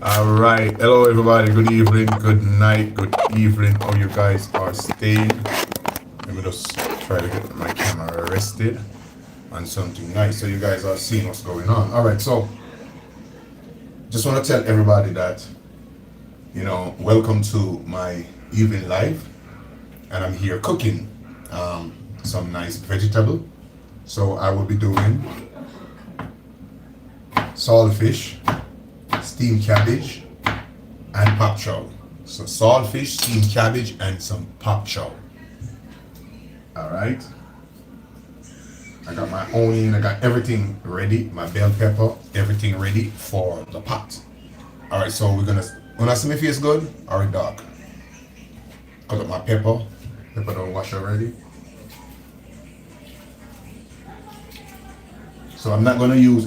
All right. Hello, everybody. Good evening, good night, good evening. How you guys are staying? Let me just try to get my camera rested on something nice so you guys are seeing what's going on. All right. So, just want to tell everybody that, welcome to my evening live. And I'm here cooking some nice vegetable. So, I will be doing saltfish, steamed cabbage, and pop chow. So saltfish, steamed cabbage, and some pop chow. All right. I got my onion. I got everything ready. My bell pepper, everything ready for the pot. All right. So we're gonna. When I see my face good or dark, cut up my pepper. Pepper don't wash already. So I'm not gonna use.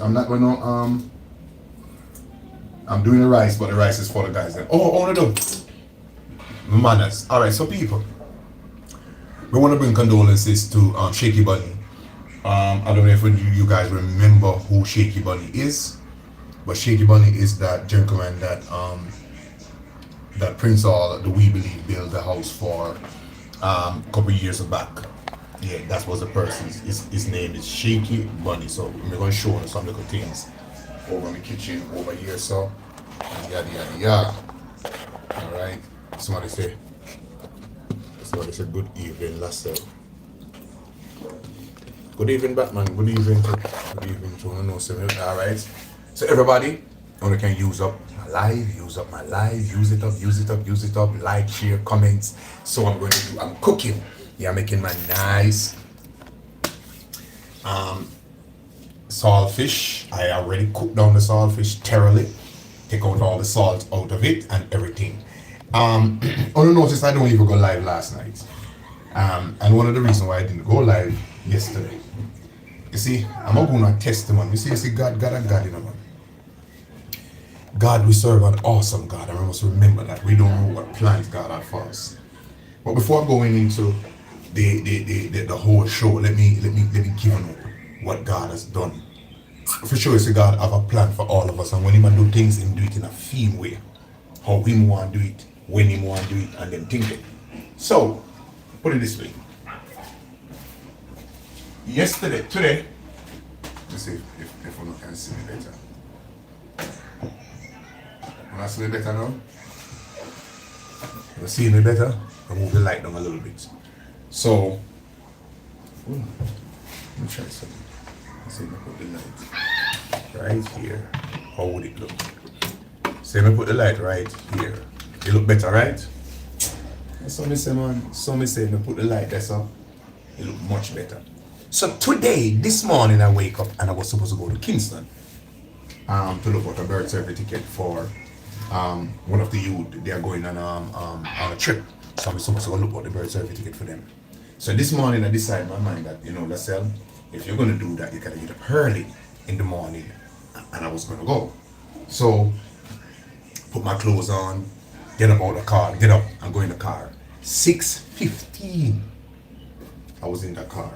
I'm doing the rice, but the rice is for the guys. Oh, I want to do manners. All right, so people, we want to bring condolences to Shaky Bunny. I don't know if you guys remember who Shaky Bunny is, but Shaky Bunny is that gentleman that Prince All, the We Believe, built the house for a couple years back. Yeah, that was the person. His name is Shaky Bunny. So I'm going to show you some little things over in the kitchen over here, so yada yada yada. All right. Somebody say good evening, Lassell. Good evening, Batman. Good evening to all right. So everybody, only can use up my live, use it up, like, share, comments. So I'm cooking. Yeah, I'm making my nice saltfish. I already cooked down the saltfish thoroughly, take out all the salt out of it and everything. Only notice I don't even go live last night. And one of the reasons why I didn't go live yesterday, you see, I'm not going to testimony. You see, God, you know, man. God, we serve an awesome God, and we must remember that we don't know what plans God had for us. But before going into the whole show, let me give you what God has done. For sure, see, God have a plan for all of us, and when He do things, He do it in a theme way. How He want to do it, when He want to do it, and then think it. So, put it this way. Today, let's see if one can see me better. Can I see me better now? You see me better? I'll move the light down a little bit. So, let me try something. Let's see if I put the light right here. How would it look? So I put the light right here. It look better, right? Some say, man. Some say, if I put the light there, so it look much better. So today, this morning, I wake up and I was supposed to go to Kingston to look at a bird survey ticket for one of the youth. They are going on a trip. So I'm supposed to go look at the bird survey ticket for them. So this morning, I decided in my mind that, Lassell, if you're going to do that, you got to get up early in the morning. And I was going to go. So, put my clothes on, get up and go in the car. 6:15, I was in the car.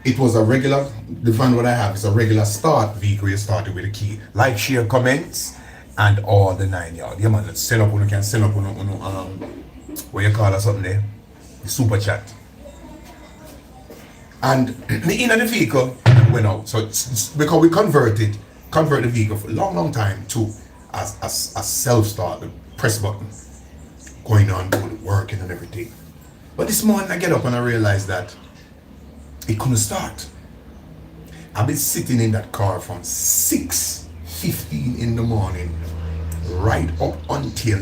It was a regular, the van what I have is a regular start vehicle. You started with a key. Like, share, comments, and all the 9 yards. Yeah, man, let's send up, you can send up, what you call it, something there? The super chat. And me in the vehicle went out. So because we convert the vehicle for a long time to as self-start, the press button, going on, doing working and everything. But this morning I get up and I realized that it couldn't start. I've been sitting in that car from 6:15 in the morning right up until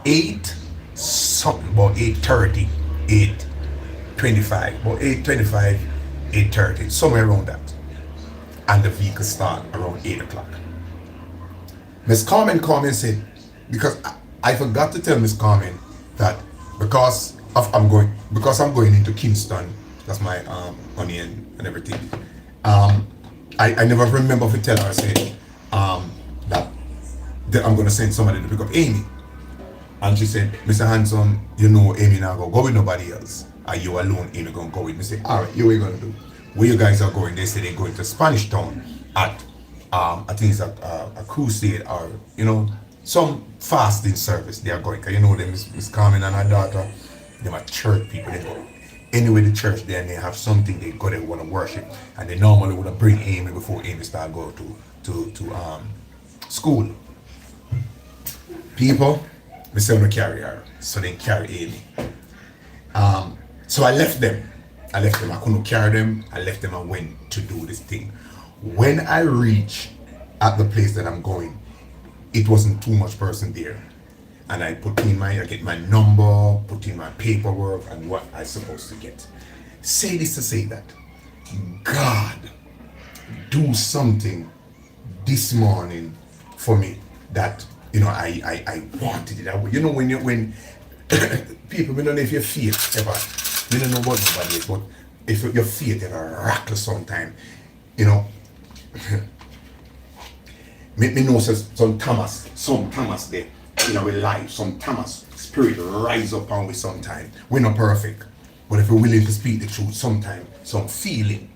8 something, about 8:30, 8:25, about 8:25, 8:30, somewhere around that. And the vehicle started around 8 o'clock. Miss Carmen called me and said, because I forgot to tell Miss Carmen that because I'm going into Kingston, that's my money and everything. I never remember to tell her, I said that I'm gonna send somebody to pick up Amy. And she said, Mr. Handsome, Amy not gonna go with nobody else. Are you alone? Amy gonna go with me. Say, all right, you what you gonna do? Where you guys are going? They say they're going to Spanish Town at I think it's a crusade or, some fasting service they are going. Cause them Miss Carmen and her daughter, them are church people. They go anyway the church there and they have something they go they want to worship, and they normally would have bring Amy before Amy start go to school. People, we say to carry her, so they carry Amy. So I left them. I couldn't carry them. I left them and went to do this thing. When I reach at the place that I'm going, it wasn't too much person there. And I get my number, put in my paperwork and what I supposed to get. Say this to say that God do something this morning for me that I wanted it. When people, we don't know if your faith ever, we don't know about nobody else, but if your faith ever rattle sometime, me know some Thomas there in our life, some Thomas spirit rise up on we sometime. We're not perfect, but if we're willing to speak the truth, sometime some feeling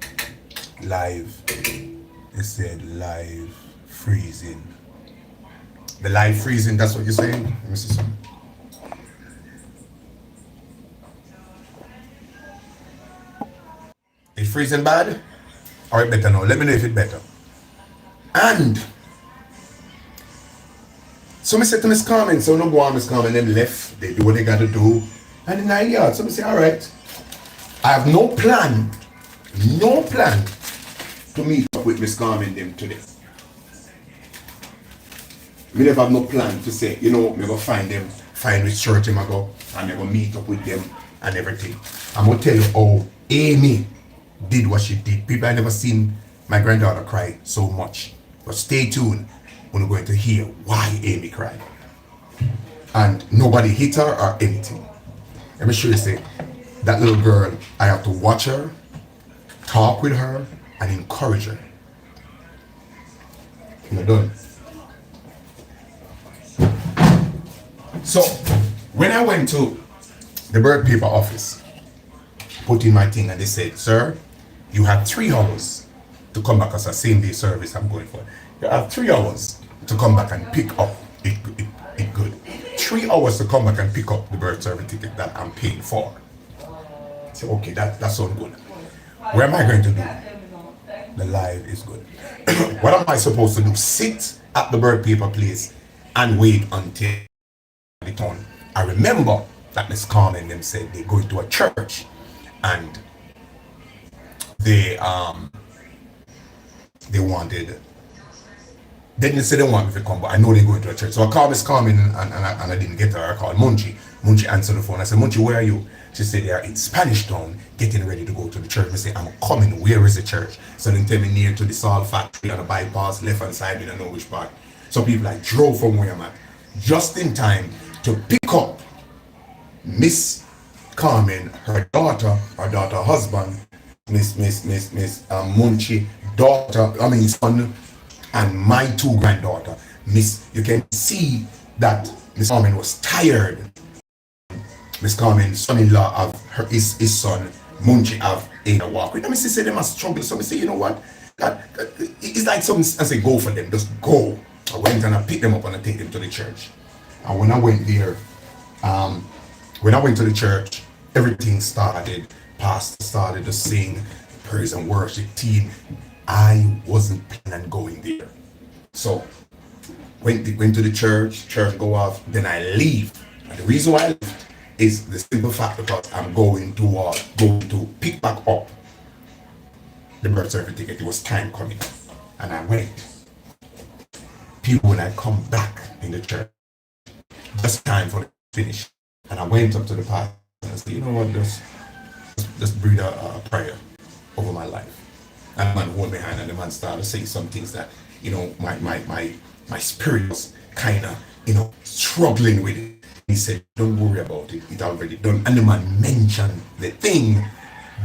live. It said live freezing. The live freezing, that's what you're saying? Let me see something. It's freezing bad? Or it better now? Let me know if it's better. And so I said to Miss Carmen, so no go on Miss Carmen, them left, they do what they gotta do. And in 9 yards, so I say, all right, I have no plan to meet up with Miss Carmen them today. We never have no plan to say, me go find which church I'm go, and I'm gonna meet up with them and everything. I'm gonna tell you how Amy did what she did. People have never seen my granddaughter cry so much. But stay tuned when we're going to hear why Amy cried. And nobody hit her or anything. Let me show you say, that little girl, I have to watch her, talk with her, and encourage her. You're done. So, when I went to the birth paper office, put in my thing, and they said, sir, you have 3 hours to come back as a same day service I'm going for. You have 3 hours to come back and pick up it good. 3 hours to come back and pick up the birth certificate that I'm paying for. I said, okay, that sounds good. What am I going to do? The live is good. What am I supposed to do? Sit at the birth paper place and wait until the turn. I remember that Miss Carmen them said they go to a church and they wanted, they didn't say they want me to come, but I know they're going to a church. So I called Miss Carmen and I didn't get her. I called Munchie. Munchie answered the phone. I said, Munchie, where are you? She said they are in Spanish Town getting ready to go to the church. I said, I'm coming. Where is the church? So they tell me near to the salt factory on the bypass, left hand side, we don't know which part. So people like drove from where I'm at just in time to pick up Miss Carmen, her daughter husband, Miss Munchie, son, and my 2 granddaughter. You can see that Miss Carmen was tired. Miss Carmen's son-in-law of his son, Munchie, have a walk with them. I say they must struggle. So I say, you know what? It's like something I say, go for them, just go. I went and I picked them up and I take them to the church. And when I went there, when I went to the church, everything started. Pastor started to sing, praise and worship team. I wasn't planning on going there. So went to the church go off, then I leave. And the reason why I left is the simple fact because I'm going to pick back up the birth certificate. It was time coming. And I went. People, when I come back in the church, just time for the finish. And I went up to the pastor and I said, you know what, just breathe a prayer over my life. And the man hold my hand and the man started to say some things that, my spirit was kind of, struggling with it. He said, don't worry about it, it's already done. And the man mentioned the thing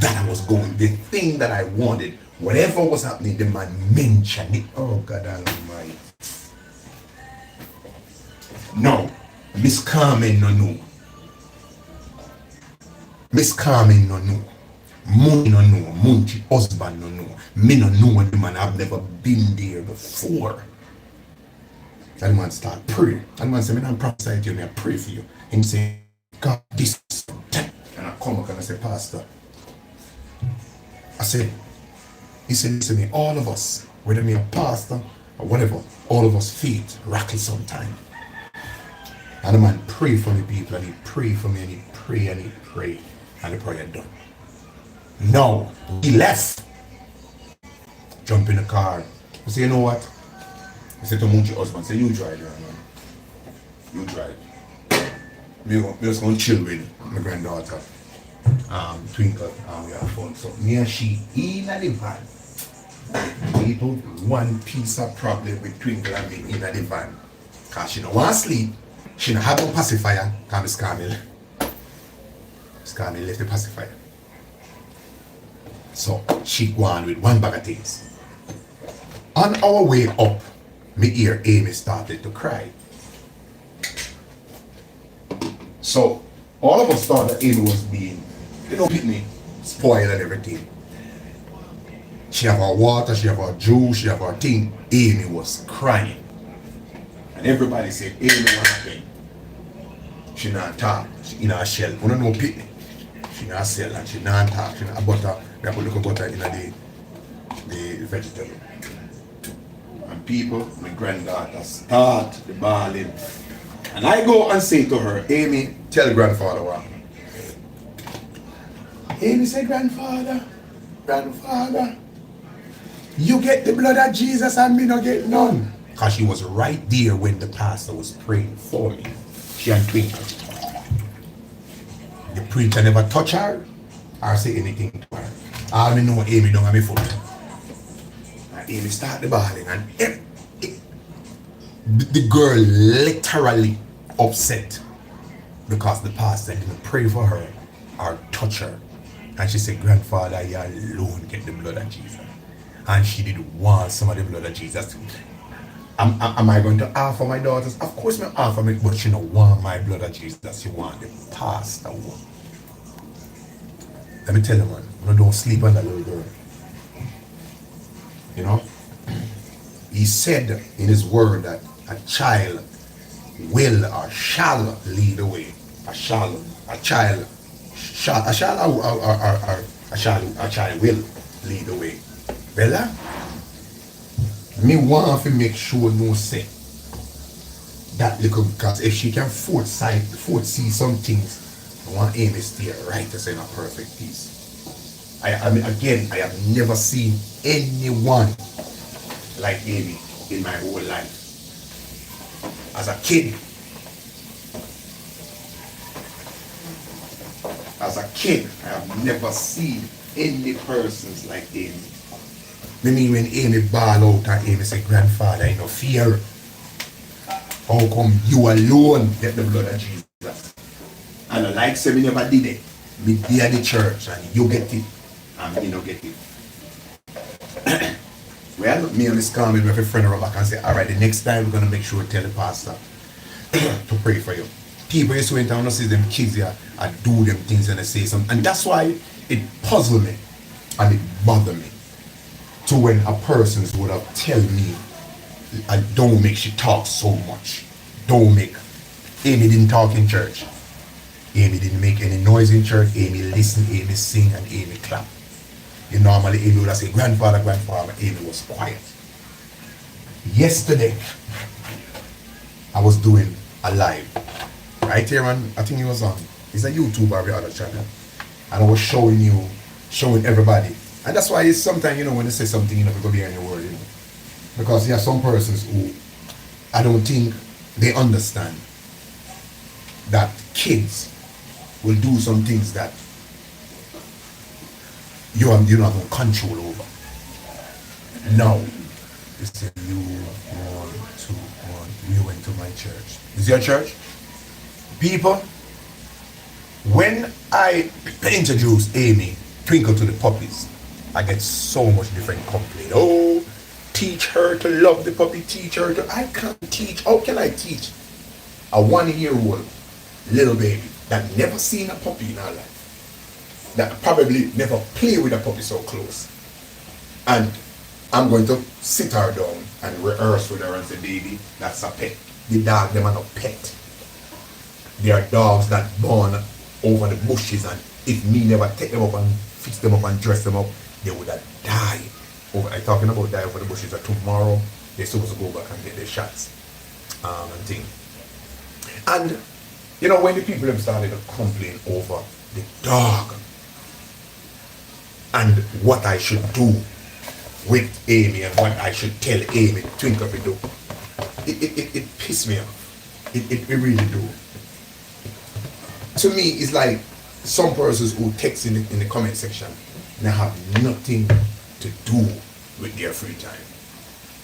that I was going, the thing that I wanted, whatever was happening, the man mentioned it. Oh God Almighty. No, Miss Carmen no know. Miss Carmen no know. Money no know, Munchi husband no know. Me no know the man, I've never been there before. And the man start pray. And the man say, me not prophesy to you, me I pray for you. And he say, God, this is time. And I come up and I say, Pastor, I say, he said to me, all of us, whether me a pastor or whatever, all of us feet rattle sometime. And the man pray for the people and he pray for me and he pray and he pray and the prayer done. No, he left. Jump in the car. I say, you know what? I said to Munchi husband, say, you drive there, man. You drive. Me just going to chill with my granddaughter. Twinkle, we have fun. So me and she in the van. People, one piece of problem with Twinkle and me in the van. Cause she don't want to sleep. She don't have no pacifier. Cause Scarmy left the pacifier. So she go on with one bag of things. On our way up, me hear Amy started to cry. So all of us thought that Amy was being, Pitney, spoiled and everything. She have her water, she have her juice, she have her thing. Amy was crying. And everybody said, Amy what happened? She not talk, she in her shell. We don't know Pitney. She not sell and she not talk, she not butter. We have a little butter in the vegetable. And people, my granddaughter start the bawling. And I go and say to her, Amy, tell grandfather what. Amy said, grandfather, you get the blood of Jesus and me not get none. Because she was right there when the pastor was praying for me. She and Twinkle. The preacher never touch her or say anything to her. All me know Amy don't have me foot. And Amy start the bawling and the girl literally upset because the pastor didn't pray for her or touch her. And she said, grandfather, you alone get the blood of Jesus. And she did want some of the blood of Jesus. Am I going to offer my daughters? Of course I offer me, but she don't want my blood of Jesus. She want the pastor one. Let me tell you, man, don't sleep on that little girl. You know? He said in his word that a child will or shall lead the way. A child will lead the way. Bella, me want to make sure no say that little, because if she can foresee some things, I want Amy to stay right to say in a perfect peace. I mean, again, I have never seen anyone like Amy in my whole life. As a kid, I have never seen any persons like Amy. I mean, when Amy ball out and Amy say, grandfather, I no fear. How come you alone get the blood of Jesus? And like say me never did it. Me be at the church and you get it and me no get it. Well, me and Miss Carmen, we have a friend around back and say, alright, the next time we're gonna make sure to tell the pastor to pray for you. People used to went down and see them kids here and do them things and they say something. And that's why it puzzled me and it bothered me. To when a person would have tell me, don't make she talk so much. Don't make. Amy didn't talk in church. Amy didn't make any noise in church. Amy listened, Amy sing, and Amy clap. You normally Amy would have say, grandfather, Amy was quiet. Yesterday, I was doing a live. Right here, man, I think it was on. It's a YouTube or the other channel. And I was showing everybody. And that's why it's sometimes, when they say something, people be in your word, Because there are some persons who I don't think they understand that kids will do some things that you don't have no control over. Now, you say you went to my church. Is your church? People, when I introduced Amy, Twinkle to the puppies, I get so much different complaint. Oh, teach her to love the puppy, teach her to... I can't teach. How can I teach a 1-year-old little baby that never seen a puppy in her life? that probably never play with a puppy so close. And I'm going to sit her down and rehearse with her and say, baby, that's a pet. The dog, them are not pet. They are dogs that born over the bushes, and if me never take them up and fix them up and dress them up, they would have died. I'm talking about die over the bushes, that tomorrow they're supposed to go back and get their shots and thing. And you know, when the people have started to complain over the dog and what I should do with Amy and what I should tell Amy Twinkle to do, it pissed me off. It really do. To me, it's like some persons who text in the comment section now have nothing to do with their free time.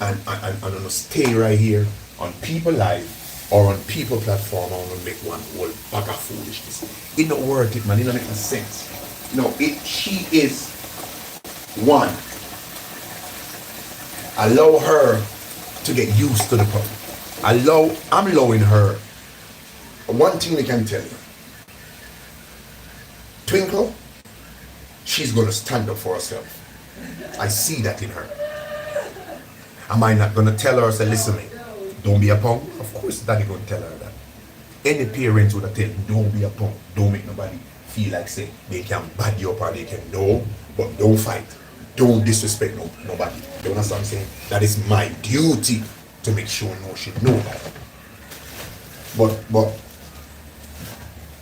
And I'm going to stay right here on People Live or on People platform. I'm going to make one whole bag of foolishness. It not worth it, man. It don't make no sense. No, she is one. Allow her to get used to the puppy. I'm allowing her. One thing I can tell you. Twinkle, she's going to stand up for herself. I see that in her. Am I not going to tell her, say, listen, me, don't be a punk? Of course, daddy going to tell her that. Any parents would have tell you, don't be a punk. Don't make nobody feel like, say, they can bad you up or they can know, but don't fight. Don't disrespect nobody. You understand what I'm saying? That is my duty to make sure she know that. But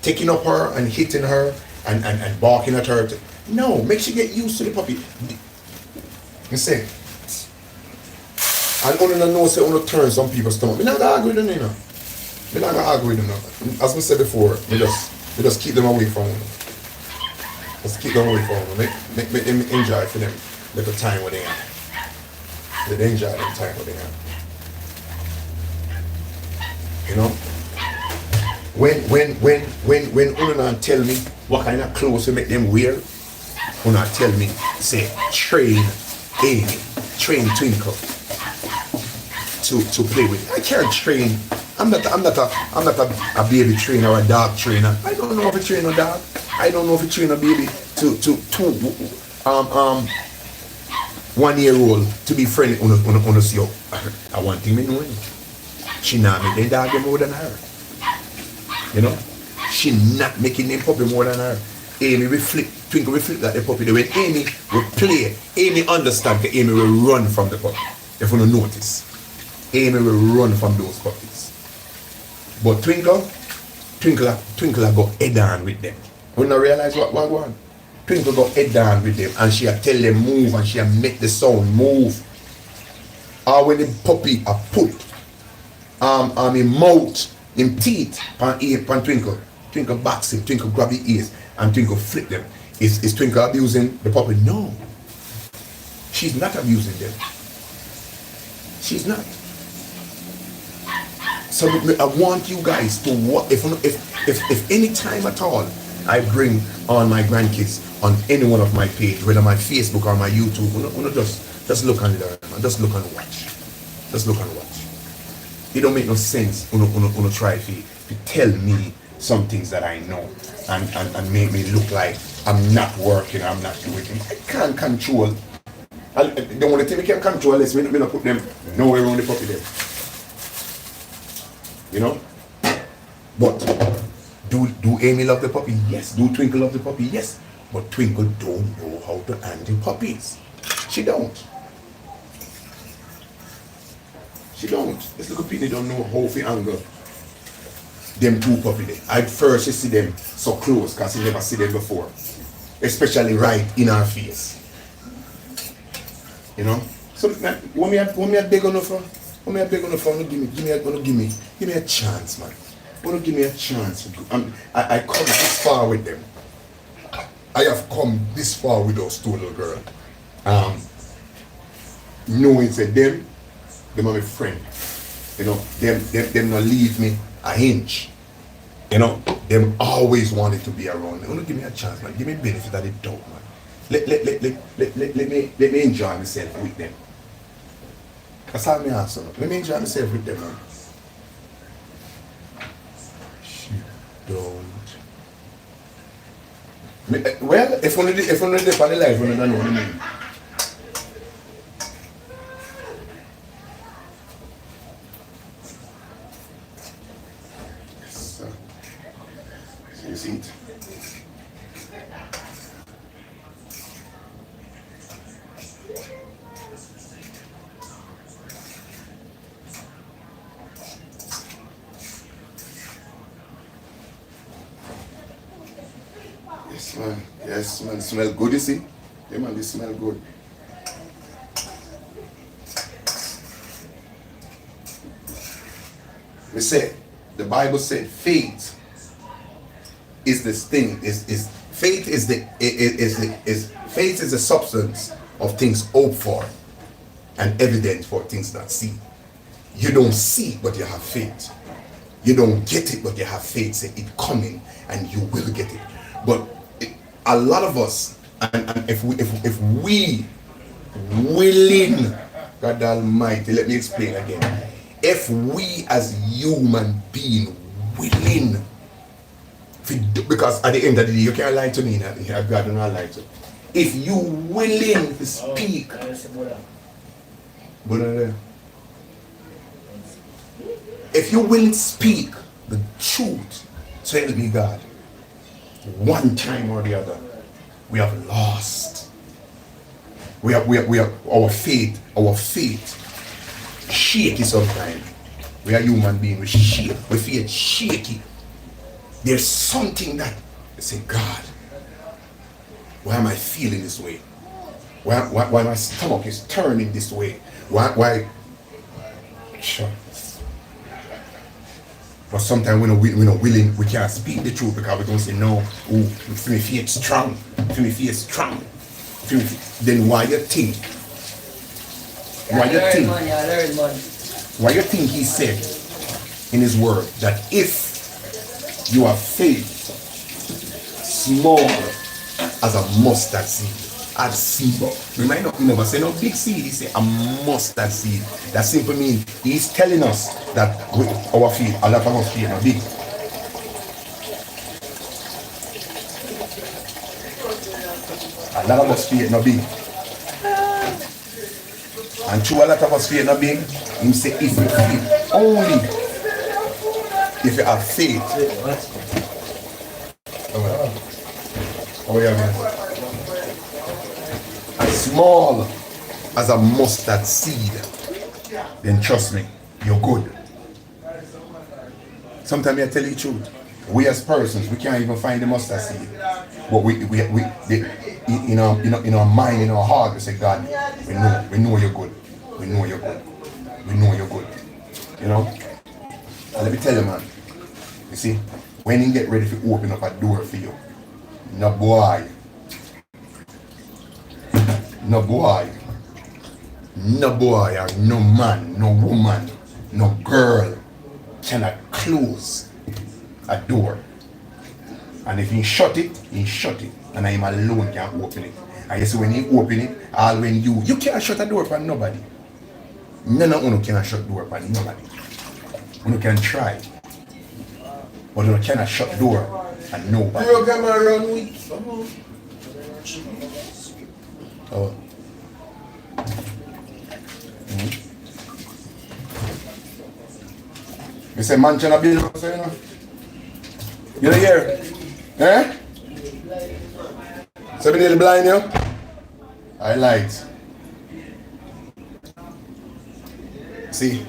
taking up her and hitting her and barking at her, no, make she get used to the puppy. You see? And only know say only turn some people's stomach. I'm not gonna argue with them, you know. I'm not gonna argue with them. As I said before, we just keep them away from them. Just keep them away from them. Make them enjoy for them little time with them. Let them enjoy them time with them. You know? When Una tell me what kind of clothes to make them wear, Una tell me, say, train Amy, train Twinkle to play with. I can't train. I'm not a baby trainer or a dog trainer. I don't know if I train a dog. I don't know if I train a baby to 1 year old to be friendly on a see. I want thing me knowing. She not make the dog more than her. You know? She not making them puppy more than her. Amy will flip, Twinkle will flip like the puppy. When Amy will play, Amy understand that Amy will run from the puppy. If you don't notice. Amy will run from those puppies. But Twinkle go head on with them. When I realize what one, Twinkle go head on with them and she tell them move and she make the sound move. Or when the puppy put him mouth, him teeth on Twinkle. Twinkle backs him, Twinkle grab his ears and Twinkle flip them. Is Twinkle abusing the puppy? No. She's not abusing them. She's not. So I want you guys to watch. If any time at all I bring on my grandkids on any one of my page, whether my Facebook or my YouTube, just look and learn, man. Just look and watch. Just look and watch. It don't make no sense. Try to tell me some things that I know and make me look like I'm not working, I'm not doing things. I can't control. The only thing we can control is we don't put them nowhere around the puppy there. You know? But do Amy love the puppy? Yes. Do Twinkle love the puppy? Yes. But Twinkle don't know how to handle puppies. She don't. She don't. This little Pitney don't know how to handle them two puppy there. At first you see them so close because you never see them before. Especially right in her face. You know? So when me a beg on the phone, give me a chance, man. Wanna give me a chance. I come this far with them. I have come this far with those two little girls. Knowing that them are my friend. You know, them not leave me an inch. You know, them always wanted to be around me. Wanna give me a chance, man. Give me benefit of the doubt, man. Let me enjoy myself with them. That's how me answer. Let me enjoy myself with them, man. She don't Well, if one of the on the live, one don't know what I mean. So you see it. Yes, man. Yes, man. Smell good, you see? Yeah, man, they smell good. We say, the Bible said, faith is this thing. Faith is faith is the substance of things hoped for and evidence for things not seen. You don't see, but you have faith. You don't get it, but you have faith. Say it coming, and you will get it. But a lot of us, and if we willing, God Almighty, let me explain again. If we as human being willing, because at the end of the day, you can't lie to me. God do not lie to you. If you willing to speak, if you willing to speak the truth, so help me God, one time or the other, we have lost. We have our faith shaky sometimes. We are human beings, we shake, we feel shaky. There's something that you say, God, why am I feeling this way? Why my stomach is turning this way? Why? Sure. But sometimes we're not willing, we can't speak the truth because we don't say no. Oh, feel me feel strong. Feel me feel strong. Then why you think? Why you think he said in his word that if you have faith small as a mustard seed, as simple. We might not never say no big seed, he say a mustard seed. That simply means he's telling us that our faith, a lot of us faith are big. A lot of us faith not big. And through a lot of us faith not big, he say if you faith only if you have faith. Oh yeah, man. As small as a mustard seed, then trust me, you're good. Sometimes I tell you the truth. We as persons, we can't even find the mustard seed. But in our mind, in our heart, we say, God, we know you're good. We know you're good. We know you're good. You know? And let me tell you, man. You see, when you get ready to open up a door for you, no boy, or no man, no woman, no girl cannot close a door. And if he shut it, and I am alone can open it. And you see when he open it, all when you can't shut a door for nobody. None of you can shut door for nobody. You can try, but you cannot shut door and nobody. Oh. You say man trying to build up, you know? You don't hear? Eh? Somebody blind you? I light. See?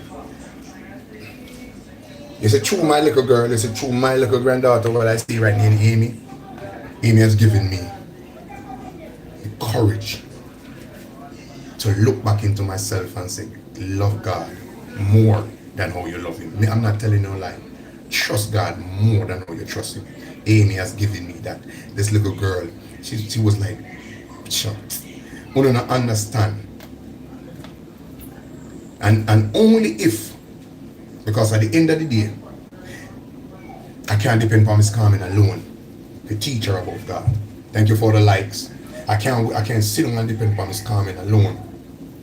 You say true my little girl, you say true my little granddaughter, what I see right now in Amy. Amy has given me the courage to look back into myself and say, love God more than how you love him. I'm not telling no lie. Trust God more than how you trust him. Amy has given me that. This little girl, she was like, sure, I don't understand. And only if, because at the end of the day, I can't depend on Miss Carmen alone, the teacher about God. Thank you for the likes. I can't sit down and depend on Miss Carmen alone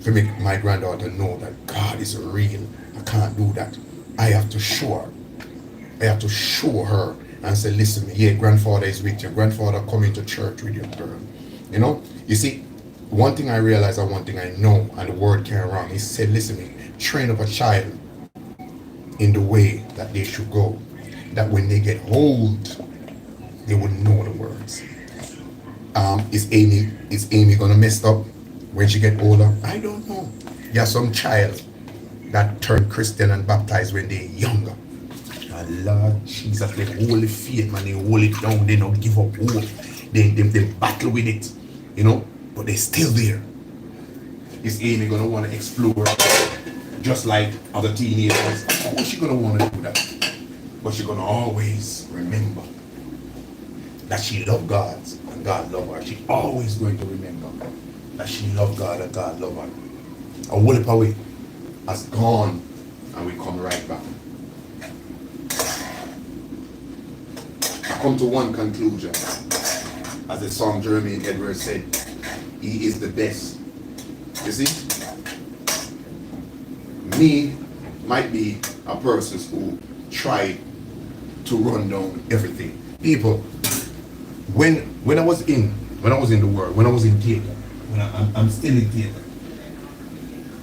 to make my granddaughter know that God is real. I can't do that. I have to show her. I have to show her and say, listen, yeah, grandfather is with you. Grandfather coming to church with your girl. You know, you see, one thing I realize and one thing I know, and the word came wrong, he said, listen, train up a child in the way that they should go, that when they get old, they would know the words. Is Amy gonna mess up when she get older? I don't know. There's some child that turned Christian and baptized when they're younger. And Lord Jesus, they hold the faith, man, they hold it down, they don't give up hope. They battle with it, you know, but they're still there. Is Amy gonna want to explore just like other teenagers? Of course she's gonna want to do that. But she's gonna always remember that she loved God and God loved her. She's always going to remember that she loved God and God loved her. A wallop away has gone and we come right back. I come to one conclusion. As the song Jeremy Edwards said, he is the best. You see? Me might be a person who tried to run down everything. People, when I was in the world, when I was in theater, when I'm still in theater,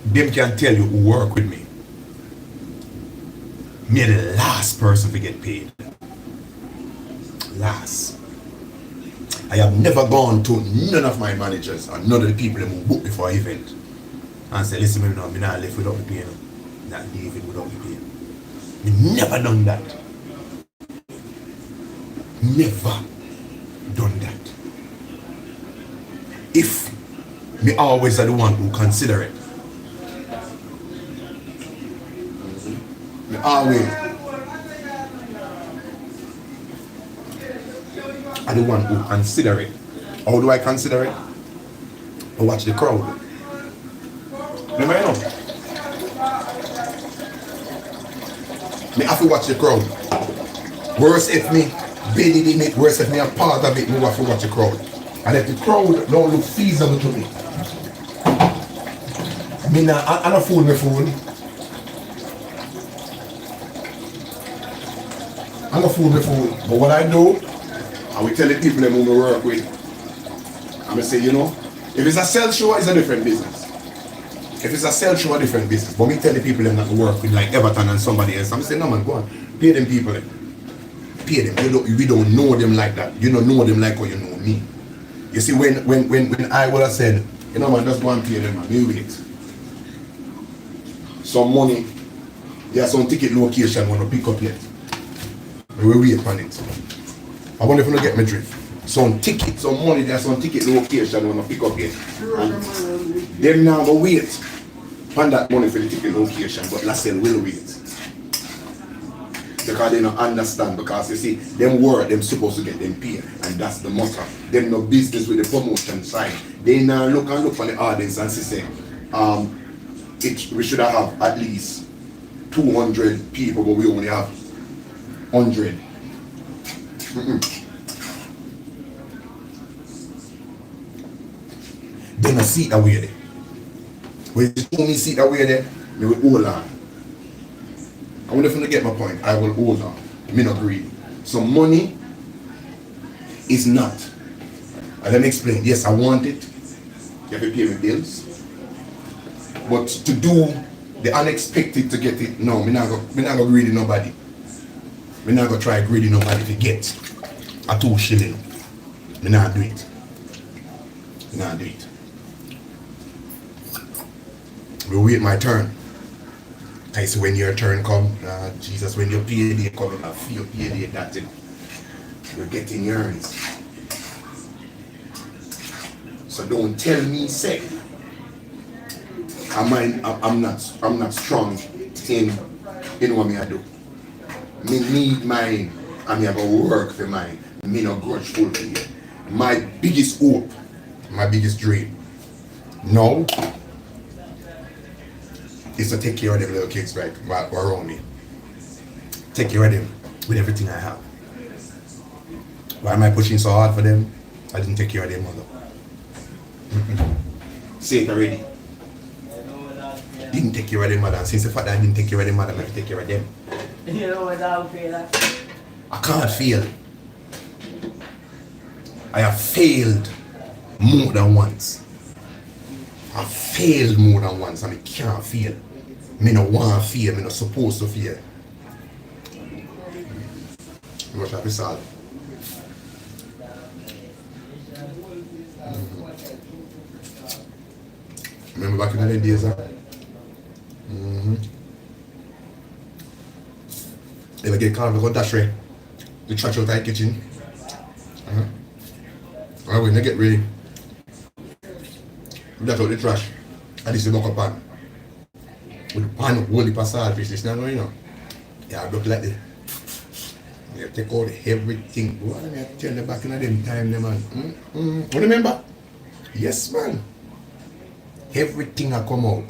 them can tell you who work with me. Me the last person to get paid. Last. I have never gone to none of my managers or none of the people who book me for an event and say, listen, I'm not left without the pay. Not leaving without the pay. Me never done that. Never done that. If me always are the one who consider it. Me always are the one who consider it. How do I consider it? I watch the crowd. Remember, you know? Me have to watch the crowd. Worse if me bid in it, worse if me a part of it, me have to watch the crowd. And if the crowd don't look feasible to me, I'm not fool me fool. I'm not fool me fool. But what I do, I will tell the people that who I work with, I'm going to say, you know, if it's a sell show, it's a different business. If it's a sell show, a different business. But me tell the people that I work with, like Everton and somebody else, I'm going to say, no man, go on, pay them people. Pay them. We don't know them like that. You don't know them like how you know me. You see, when I would have said, you know man, just go and pay them, man, we wait. Some money, there's some ticket location when we pick up yet. We will wait on it. I wonder if you don't get my drift. Some ticket, some money, there's some ticket location when I pick up yet. And them now go wait on that money for the ticket location, but Lassell will wait. Because they don't understand, because you see, them work, them supposed to get them paid, and that's the motto. Them no business with the promotion side. They now look for the audience and say, we should have at least 200 people, but we only have 100. They don't see that way there. When you show me see that way there, they will hold on. I wonder if you get my point. I will hold on. Me not greedy. So money is not. And let me explain. Yes, I want it. You have to pay my bills. But to do the unexpected to get it, no, me not go greedy nobody. Me not go try greedy nobody to get a 2 shilling. Me not do it. Me not do it. We wait my turn. I say when your turn come, Jesus, when your payday come, I feel payday that it, you're getting yours. So don't tell me say I'm not strong in what me I do. Me need mine and me have to work for mine. Me no grudgeful for you. My biggest hope, my biggest dream, no, is to take care of them little kids right around me. Take care of them with everything I have. Why am I pushing so hard for them? I didn't take care of their mother. Say it already. Didn't take care of their mother. And since the fact that I didn't take care of their mother, I have to take care of them. You know what I feel like? I can't fail. I have failed more than once. I failed more than once and I can't fail. Me no want to fail, me no supposed to fail. What have you said? Remember back in the days, huh? Ever get called because dash right? The trash out of the kitchen. Alright, when they get ready, we dash out the trash. And this is the bucket pan. With the pan, hold the passage fish. This now, you know. Yeah, look like this. You take out everything. What am I telling you back in the them time, man? You remember? Yes, man. Everything will come out.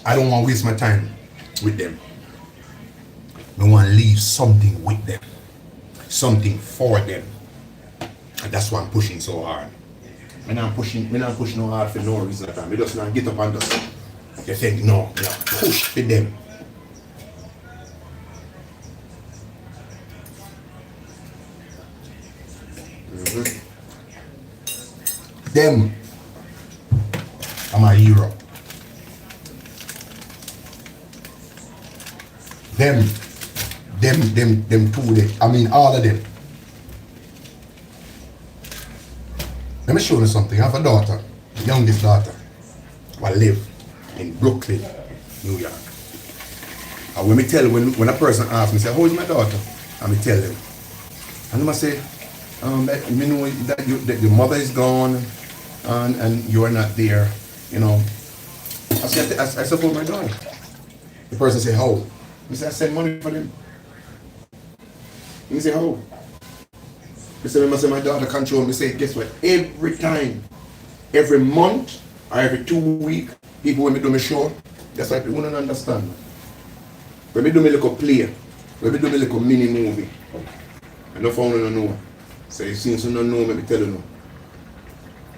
I don't want to waste my time with them. I want to leave something with them. Something for them. And that's why I'm pushing so hard. I'm not pushing no hard for no reason at all. I just not get up and just you think no, push for them. Them, I'm a hero. Them two, I mean all of them. Let me show you something. I have a daughter, the youngest daughter, who live in Brooklyn, New York. And when a person asks me, say, how is my daughter? And I tell them. And I say, you know that your mother is gone and you are not there, you know. I support my daughter. The person say, how? I say, I send money for them. He say, how? I say, my daughter control me. Say, guess what? Every time, every month, or every 2 weeks, people when me do my show, that's why people don't understand. When me do my little play, when me do my little mini movie, and no phone don't know. So you since you don't know, let me tell you no.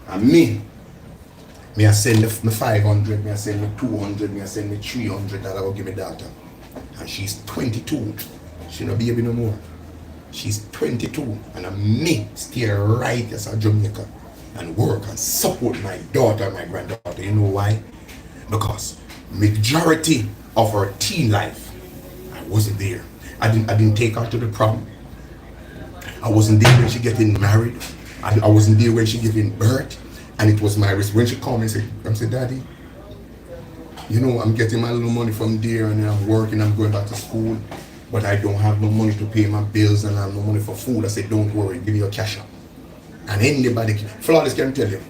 And me I send me 500, me I send me 200, me I send me $300 I will give me daughter. And she's 22. She no baby no more. She's 22 and me stay right as a Jamaica and work and support my daughter and my granddaughter. You know why? Because majority of her teen life, I wasn't there. I didn't take her to the prom. I wasn't there when she getting married. I wasn't there when she giving birth. And it was my risk. When she called me and said, Daddy, you know, I'm getting my little money from there and I'm working, I'm going back to school, but I don't have no money to pay my bills and I have no money for food. I said, don't worry, give me your cash up. And anybody, Flawless can tell you.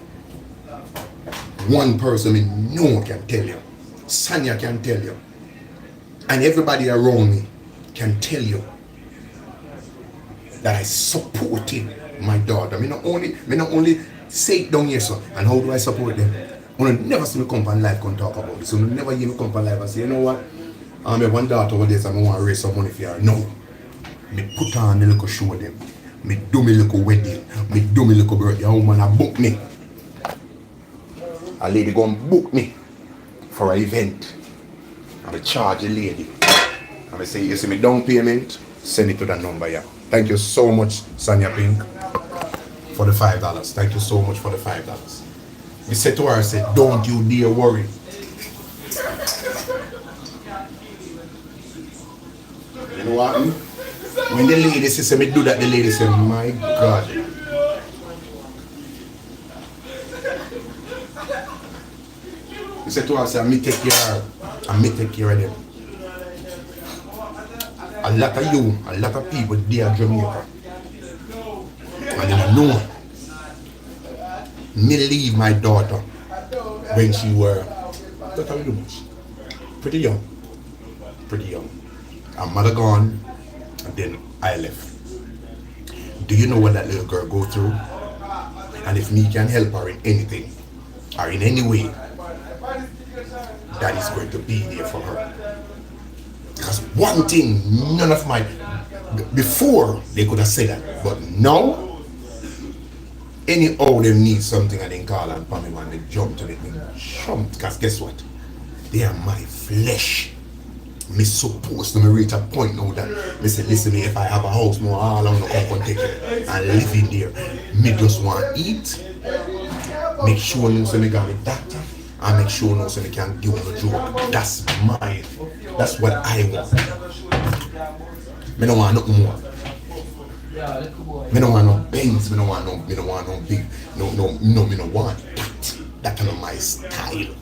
One person in no can tell you. Sanya can tell you. And everybody around me can tell you that I supported my daughter. Me not only say it down here, so. And how do I support them? You never see me come on live and talk about this. You never hear me come on live and say, you know what? I have one daughter over there, so I want to raise some money for her. No. Me put on the little show them. Me do me little wedding. Me do me little birthday. A woman a book me. A lady go and book me for an event. And I charge the lady. And I say, you see me down payment, send it to that number here. Thank you so much, Sanya Pink, for the $5. Thank you so much for the $5. We said to her, I said, don't you dare worry. You know what? When the lady says me do that, the lady said, my God. We said to her, I said, me take care of them. A lot of people there in Jamaica. And they don't know. Me leave my daughter when she were, what are we doing? Pretty young. Her mother gone, and then I left. Do you know what that little girl go through? And if me can help her in anything, or in any way, that is going to be there for her. Because one thing, none of my, before they could have said that, but now, anyhow they need something and they call and pay me when they jump to it, jump. Because guess what? They are my flesh. Me supposed to me reach a point now that me say, listen, me if I have a house, more all I'm not gonna take it and live in there. Me just want to eat. Make sure no say me got me doctor, and make sure no say me can do no joke. That's mine. That's what I want. Me don't want nothing more. Me don't want no Benz. Me don't want no big. No. Me don't want that. That kind of my style.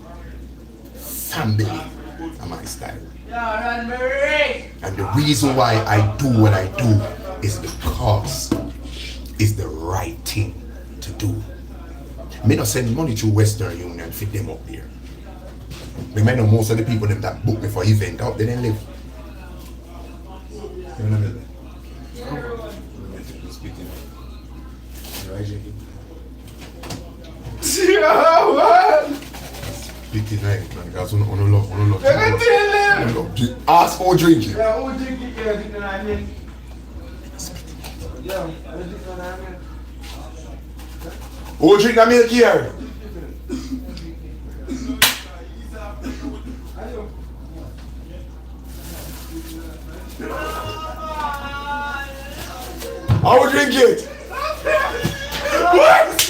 Family are my style. And the reason why I do what I do is because it's the right thing to do. Me not send money to Western Union for them up there. Me might know most of the people them that book me for event out there they live. You know what I mean? Pity night, man. Because on love. Ask for drinking. Yeah, who drink it? Yeah, Who drink the milk here? I will drink it. What?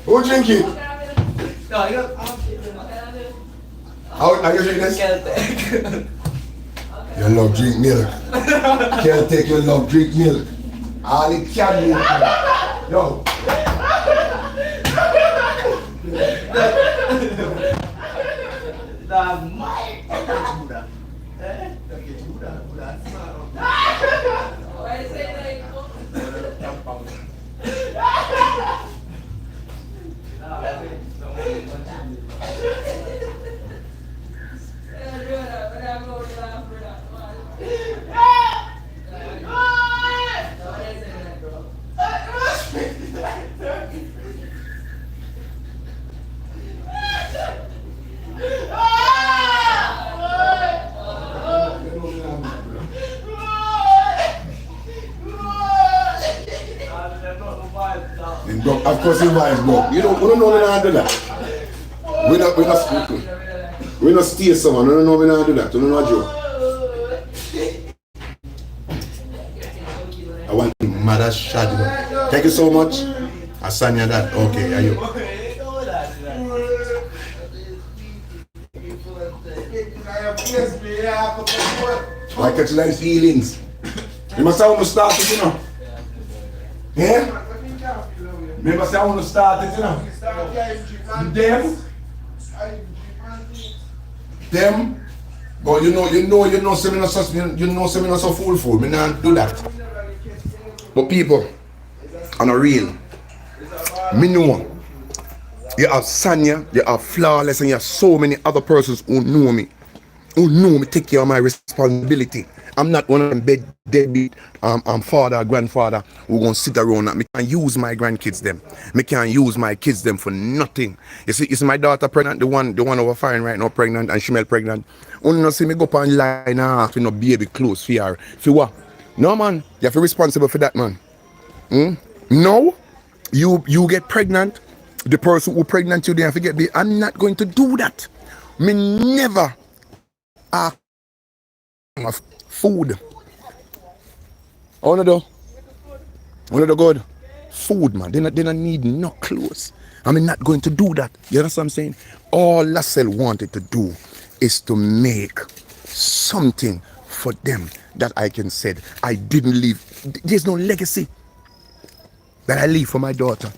Who drink it? No, you don't. How are you drinking this? You love drink milk. Can't take your love drink milk. All it can do. Yo. Of course, you might go. You don't know we don't do that. We not steal someone. We don't know we don't do that. We don't know a joke. I want mother shot. Thank you so much. I send you that. Okay, are you? Why catch like feelings? You must have to start it, you know. Yeah? Remember, say I want to start it, you know. Them, but you know, say me not so fool. Me not do that. But people, on a real, me know. You have Sanya, you have Flawless, and you have so many other persons who know me, take care of my responsibility. I'm not one of them deadbeat father or grandfather who gonna sit around and me can use my grandkids them. Me can use my kids them for nothing. You see my daughter pregnant, the one over fine right now pregnant and she male pregnant. Only not see me go up and line and ask for no baby clothes for her. For what? No man, you have to be responsible for that man. No, you get pregnant, the person who pregnant you they have to get baby. I'm not going to do that. Me never ask of food. One of the good food, man. They don't need no clothes. I'm not going to do that. You understand what I'm saying? All Lassell wanted to do is to make something for them that I can say I didn't leave. There's no legacy that I leave for my daughter.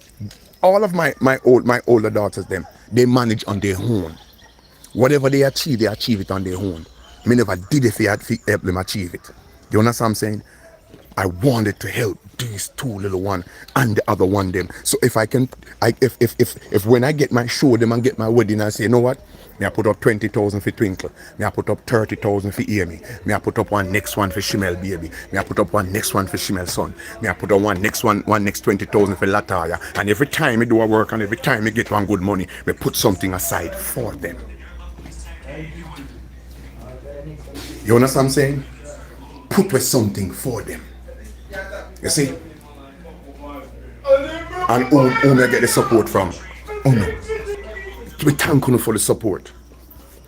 All of my older daughters, them, they manage on their own. Whatever they achieve it on their own. Me never did it for help them achieve it. You understand what I'm saying? I wanted to help these two little one and the other one them. So if I can, if when I get my show them and get my wedding, I say, you know what? Me I put up 20,000 for Twinkle. Me I put up 30,000 for Amy. Me I put up one next one for Shimel baby. Me I put up one next one for Shimel son. Me I put up one next 20,000 for Lataya. And every time me do a work and every time me get one good money, me put something aside for them. You understand what I'm saying? Put with something for them. You see? And who may get the support from? Oh no. We thank you for the support.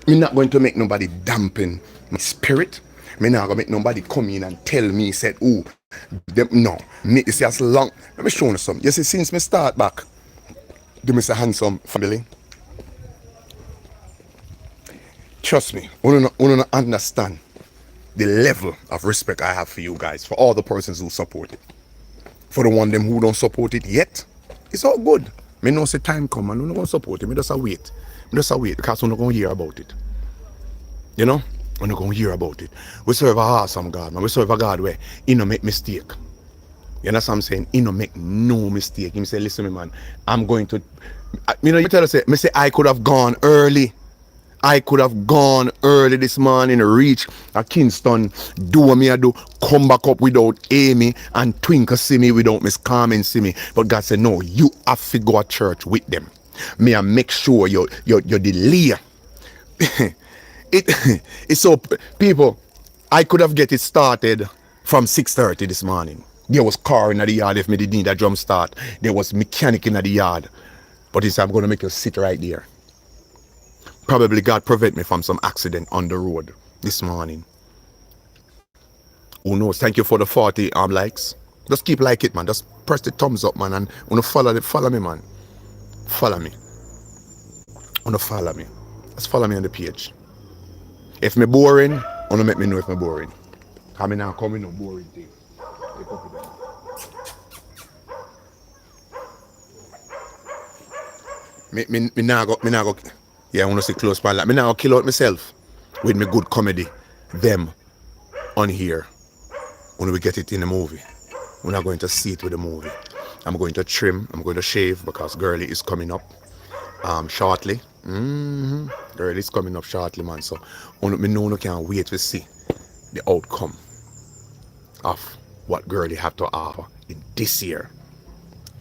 I'm not going to make nobody dampen my spirit. I'm not going to make nobody come in and tell me, said, oh, them, no. Me, it's as long. Let me show you something. You see, since me start back, the Mr. Handsome family, trust me, you don't understand the level of respect I have for you guys, for all the persons who support it. For the one them who don't support it yet, it's all good. Me know say time come and we don't support it. Me just a wait. Me just a wait because we're not going to hear about it. You know? We're not going to hear about it. We serve a awesome God, man. We serve a God where he don't make mistake. You understand what I'm saying? He don't make no mistake. He say, listen me man, I'm going to, you know, you tell us, me say I could have gone early. I could have gone early this morning, reach a Kingston, do what me I do, come back up without Amy and Twinkle see me without Miss Carmen see me. But God said, no, you have to go to church with them. Me I make sure you delay. It's so, people, I could have get it started from 6:30 this morning. There was car in the yard if me did need a drum start. There was mechanic in the yard. But he said, I'm going to make you sit right there. Probably God prevent me from some accident on the road this morning. Who knows? Thank you for the 40 likes. Just keep like it, man. Just press the thumbs up, man. And follow me, man. Follow me. Follow me. Just follow me on the page. If me boring, make me know if me boring. I mean now coming no boring thing. Me now go. Yeah, I want to see close by that. Me now kill out myself with me good comedy. Them on here. When we get it in the movie. We're not going to see it with the movie. I'm going to trim. I'm going to shave because Girlie is coming up shortly. Girlie is coming up shortly, man. So me know you can't wait to see the outcome of what Girlie have to offer in this year.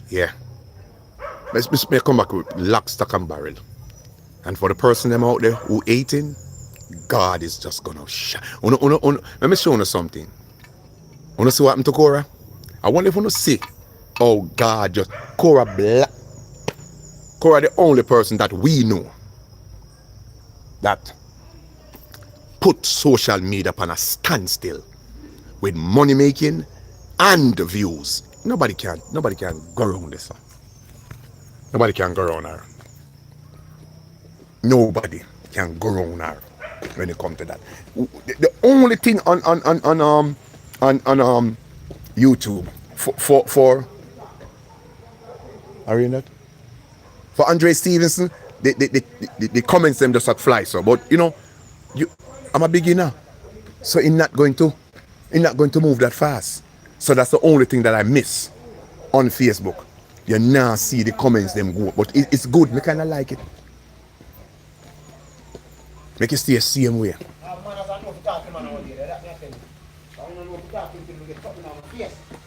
Yeah. Let's come back with lock, stock and barrel. And for the person them out there who hating, God is just gonna let me show you something. Wanna see what happened to Cora? I wonder if you wanna see oh God just Cora the only person that we know that put social media upon a standstill with money making and views. Nobody can go around this one. Nobody can go around her. Nobody can go around her when it comes to that. The only thing on YouTube for are you in that? For Andre Stevenson, the comments them just like fly so. But you know, I'm a beginner, so I'm not going to move that fast. So that's the only thing that I miss on Facebook. You now see the comments them go, but it's good. Me kinda like it. Make it stay the same way.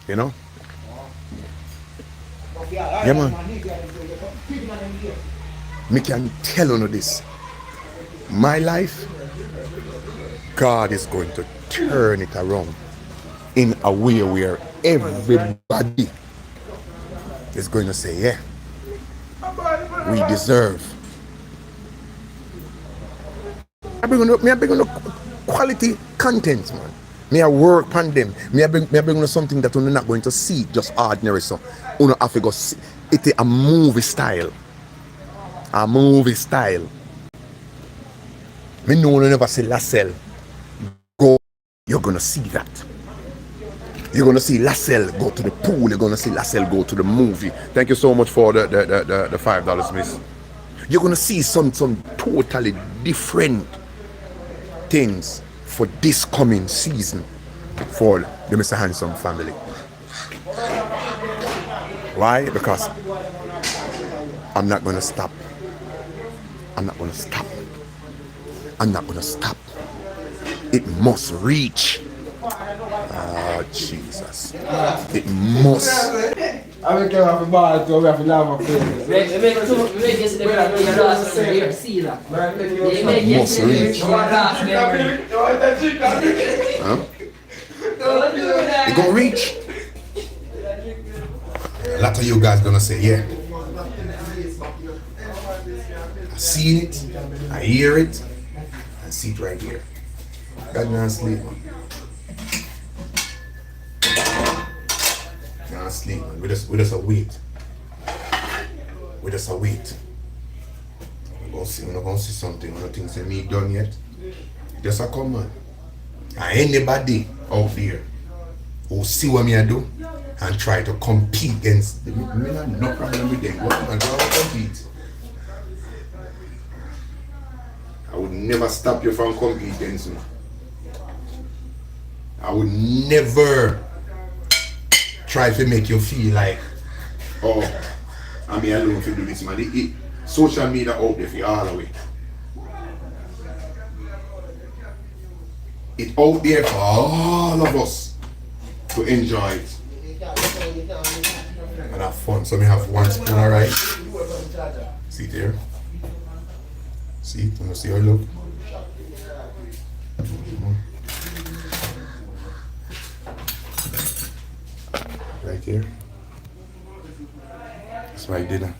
You know? Yeah, man. Me can tell you this. My life, God is going to turn it around in a way where everybody is going to say, yeah, we deserve. I bring on quality content, man. Me I work on them. Me I bring on something that you're not going to see just ordinary. So you have to go see. It's a movie style. A movie style. Me know you never see Lassell go. You're gonna see that. You're gonna see Lassell go to the pool. You're gonna see Lassell go to the movie. Thank you so much for the $5, miss. You're gonna see some totally different things for this coming season for the Mr. Handsome family. Why? Because I'm not gonna stop. I'm not gonna stop. I'm not gonna stop. It must reach. Oh, Jesus. It must. I make you have a ball to have a lava face. Must reach. Huh? It gonna reach. A lot of you guys gonna say, yeah. I see it, I hear it, and see it right here. God not sleep, man. Not sleep, man. We just a wait. We just a wait. We're not gonna see something. We're not think say me done yet. Just a come, man. And anybody out there who see what me I do and try to compete against me have no problem with them. What am I going to compete? I would never stop you from competing against me. I would never try to make you feel like, oh, I'm here alone to do this, man. Social media out there for all the way. It's out there for all of us to enjoy it and have fun. So we have one spoon of rice. See it here? See it? You see how it look? Right here. That's my dinner.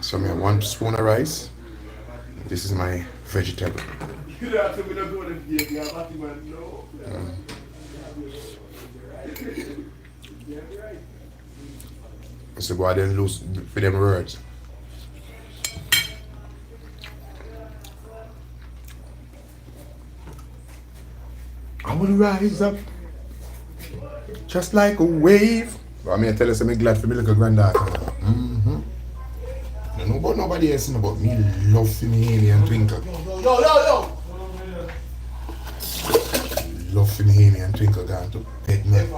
So I have one spoon of rice. This is my vegetable. So go ahead and lose for them words. I will rise up just like a wave. But I mean, I tell you, I'm glad for me little granddaughter. I don't know about nobody else, know about me love for me Haley and Twinkle. Yo. Love for me Haley and Twinkle gone to bed, man.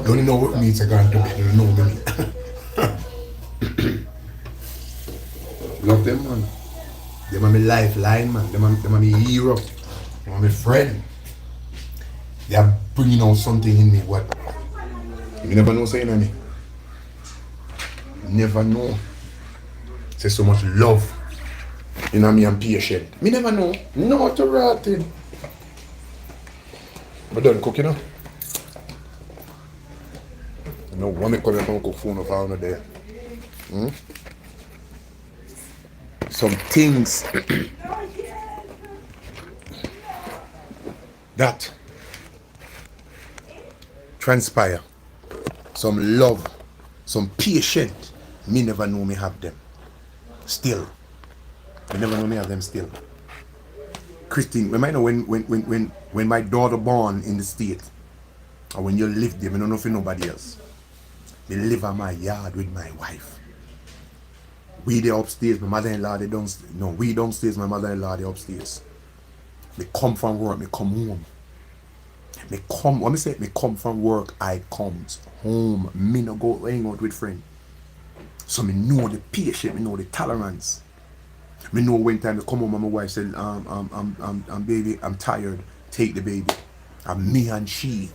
You only know what means I gone to bed, you don't know me. Love them, man. Them are my lifeline, man. Them are my hero. Them are my friend. They are bringing out something in me, what? You never know saying anything. Never know. Say so much love in me and patient. Me never know. No to rotting. But done cook, you know. You know, when me come here and cook food of all there. Some things that transpire. Some love, some patience. Me never know me have them. Still. Me never know me have them still. Christine, remember when my daughter born in the state, or when you live there, I don't know for nobody else. Me live on my yard with my wife. We there upstairs, my mother-in-law they downstairs. No, we downstairs, my mother-in-law they upstairs. Me come from work, me come home. When me say me come from work, I comes home. Me no go hang out with friends. So me know the patience, me know the tolerance. Me know when time to come home and my wife said, baby, I'm tired, take the baby. And me and she,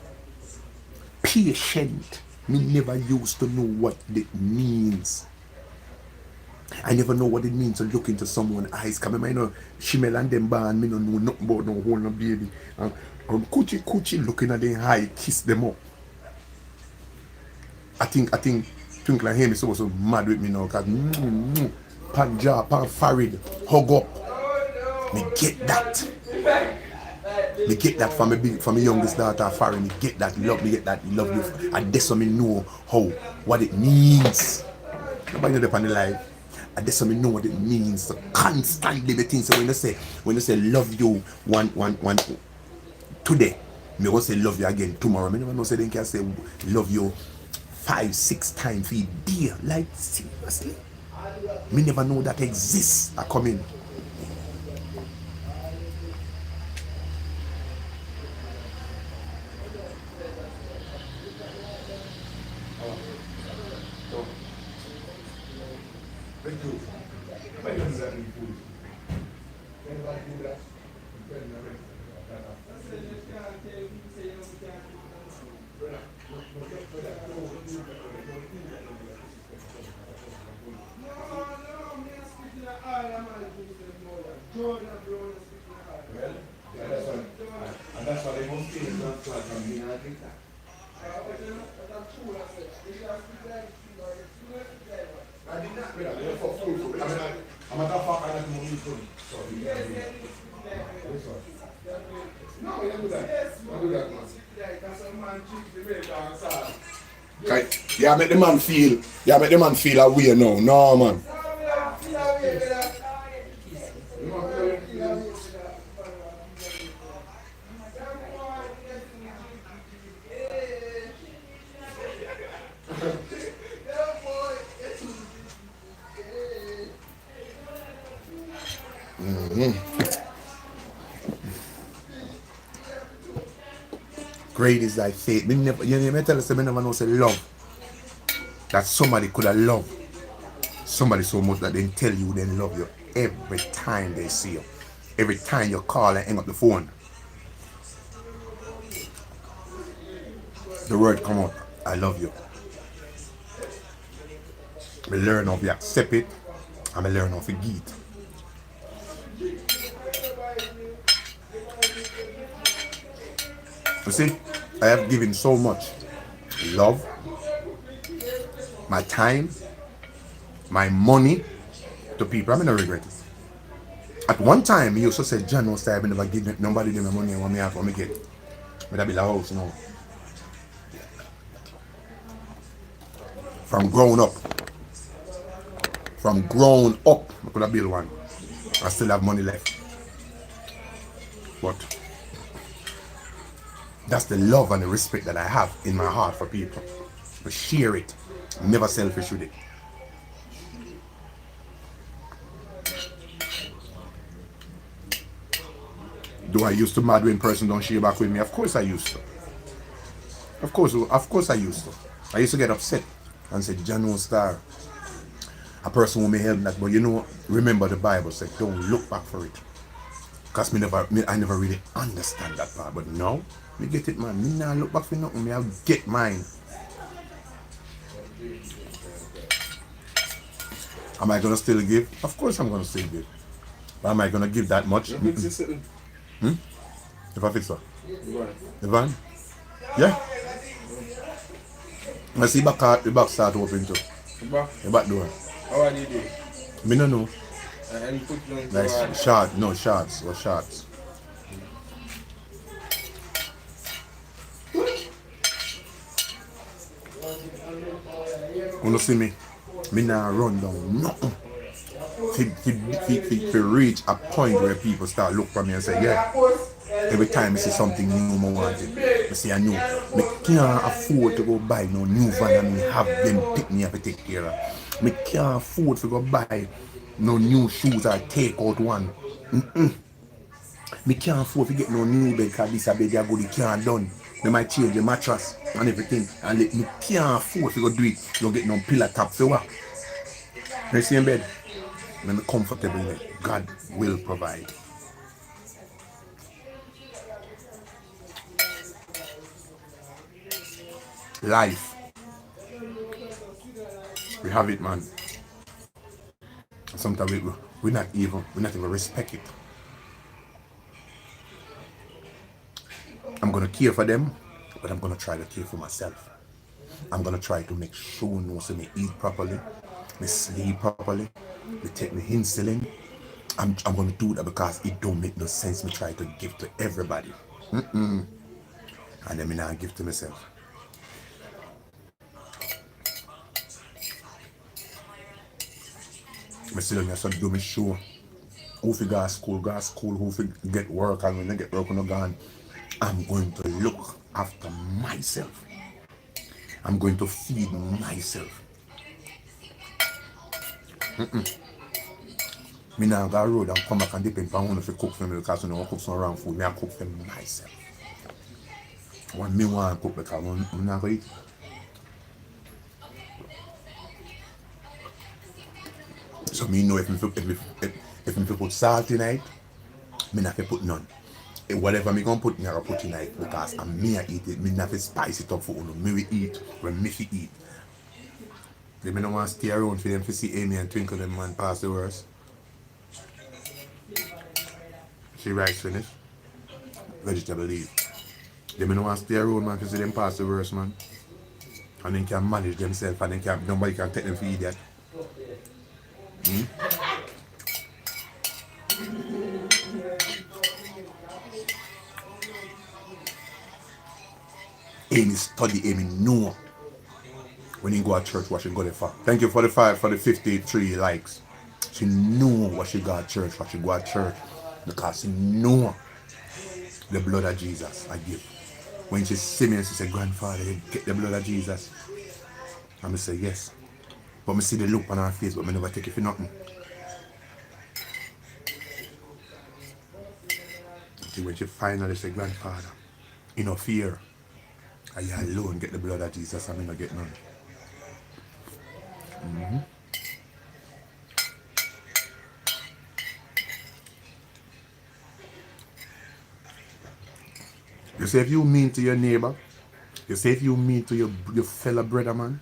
patient. Me never used to know what it means. I never know what it means to look into someone's eyes. Cause I know Shimel and them band, me no know nothing about no whole no baby. Coochie looking at their eye, kiss them up. I think Twinkle and Amy supposed to mad with me now, cause pan jaw, pan forehead, hug up. Me get that. Me get that from my youngest daughter, Farry. Me get that love, and that's what me know what it means. Nobody know the life. And that's what me know what it means to constantly be things. So when you say love you one today, me go say love you again tomorrow. Me never know say they can say love you 5-6 times for a day. Like seriously. Me never know that exists. I come in. And that's why they won't see it not like I'm being like that. I did not realize for food. Yeah, make the man feel. Yeah, make the man feel a way now. No, man. Great is thy faith. Me never, you never tell us, me never know say love. That somebody could have loved somebody so much that they tell you they love you every time they see you. Every time you call and hang up the phone. The word come out, I love you. I learn how to accept it, and I learn how to give it. You see, I have given so much love, my time, my money to people. I mean, I regret it. At one time, he used to say, John, no style, I never give nobody my money and what me have, what me get. But that be the house, you know. From grown up, I could have built one. I still have money left. But that's the love and the respect that I have in my heart for people. But share it. Never selfish with it. Do I used to mad when person don't share back with me? Of course I used to. Of course I used to. I used to get upset and say, John Star, a person who may help that, but you know, remember the Bible said, don't look back for it. Because I never really understand that part. But now, me get it, man. Me nah look back for nothing. Me I'll get mine. Am I gonna still give? Of course I'm gonna still give. But am I gonna give that much? If I fix her? The van? Yeah. I see the back start open too. The back door. How do you do? Me no know. And put them Like shots or shots. When you see me nah run down nothing. To reach a point where people start look for me and say, yeah, every time I see something new I want it. I say I know. I can't afford to go buy no new van and me have them pick me up to take care of. I can't afford to go buy no new shoes or take out one. Me can't afford to get no new bed because this a bed I go the can't done. They might change the mattress and everything. And me can't afford to go do it. You get no pillar top for what? You see in bed? I'm comfortable in it. God will provide. Life. We have it, man. Sometimes we not even respect it. I'm gonna care for them, but I'm gonna try to care for myself. I'm gonna try to make sure no so me eat properly, me sleep properly, me take me insulin. I'm gonna do that because it don't make no sense me try to give to everybody. And then me not give to myself. Me still on your do me sure who fi go to school, who fi get work, and when I get work when I'm gone, I'm going to look after myself. I'm going to feed myself. Me now go road and come back and depend on who fi cook for me because you know I cook some wrong food. Me I cook for myself. What me want to cook because I'm not going to eat. So me know if me put salt in it, me not fi put none. Whatever me gonna put, me gonna put in it because I'm me I eat it. Me not fi spice it up for uno. Me we eat when me fi eat. They me no want to stay around for them to see Amy and Twinkle them man pass the worst. She rice finish. Vegetable leaf. They me no want to stay around man to see them pass the worst man. And then can manage themselves and then nobody can take them for idiot. Amy study, Amy know. When you go to church, what she go there for. Thank you for the 53 likes. She knew what she got at church, what she go to church. Because she knew the blood of Jesus I give. When she see me and she said, grandfather, you get the blood of Jesus. And I say, yes. But I see the look on her face, but I never take it for nothing. Until when she finally said, grandfather, no fear. I alone get the blood of Jesus and I not get none. You say if you mean to your neighbor, you say if you mean to your fellow brother man,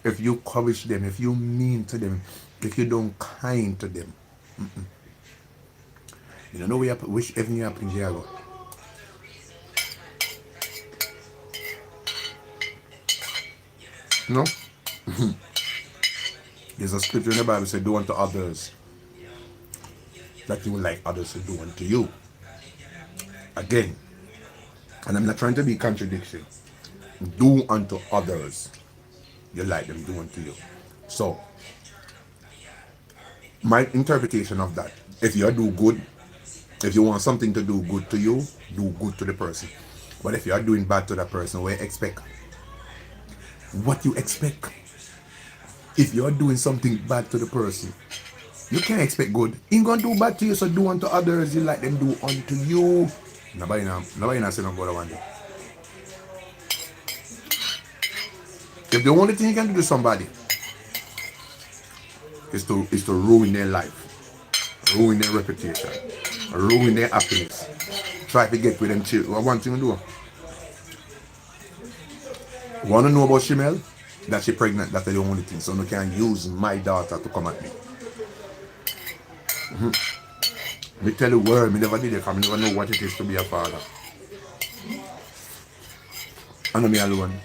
if you courage them, if you mean to them, if you don't kind to them, you don't know which heaven you happen here. No? There's a scripture in the Bible that says, do unto others that you would like others to do unto you. Again, and I'm not trying to be contradiction. Do unto others you like them do unto you. So, my interpretation of that, if you do good, if you want something to do good to you, do good to the person. But if you are doing bad to that person, what you expect? What you expect? If you are doing something bad to the person, you can't expect good. Ain't gonna do bad to you, so do unto others you like them do unto you. Nobody not saying about one day. If the only thing you can do to somebody is to ruin their life, ruin their reputation, ruin their happiness, try to get with them children, what one thing to do? Want to know about Shemel? That she pregnant, that's the only thing. So no can use my daughter to come at me. Me tell the world, me never did it, I never know what it is to be a father. I know me alone.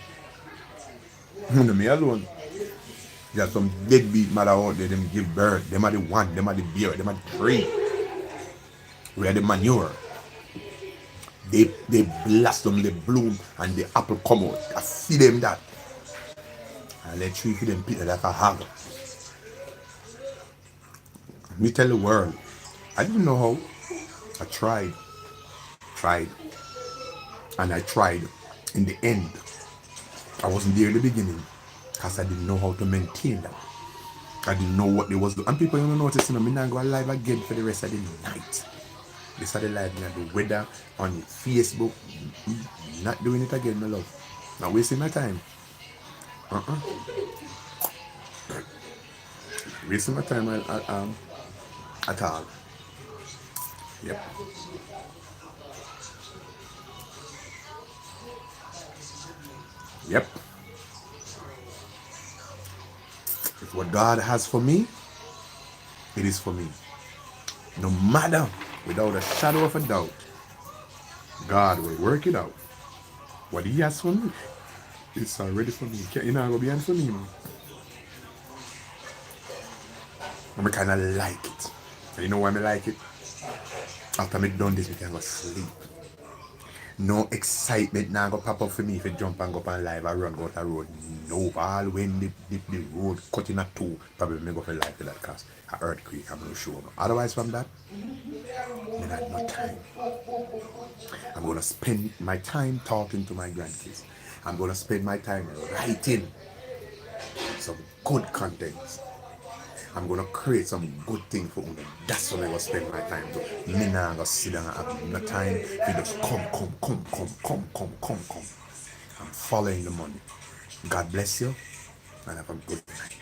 I know me alone. There's some deadbeat mother out there, them give birth. Them are the one, them are the beer, them are the three. We are the manure. They blossom, they bloom, and the apple come out. I see them that. And they treat them people like a hog. Me tell the world, I didn't know how. I tried, and I tried. In the end, I wasn't there in the beginning because I didn't know how to maintain that. I didn't know what they was doing. And people don't notice, I'm not going live again for the rest of the night. They started live in the weather on Facebook. Not doing it again, my love. Not wasting my time. Wasting my time at all. Yep. Yep. If what God has for me, it is for me. No matter, without a shadow of a doubt, God will work it out. What He has for me, it's already for me. You're not going to be on for me, man. I kind of like it. And you know why I like it? After I done this, I can go sleep. No excitement now go pop up for me if you jump and go up and live or run go to the road. No, all when the road cutting at two, probably me go for live for that cause an earthquake, I'm not sure. Otherwise from that, I have no time. I'm gonna spend my time talking to my grandkids. I'm gonna spend my time writing some good content. I'm gonna create some good thing for them. That's what I gonna spend my time to. Me now gonna sit down and have no time. You just come. I'm following the money. God bless you and have a good night.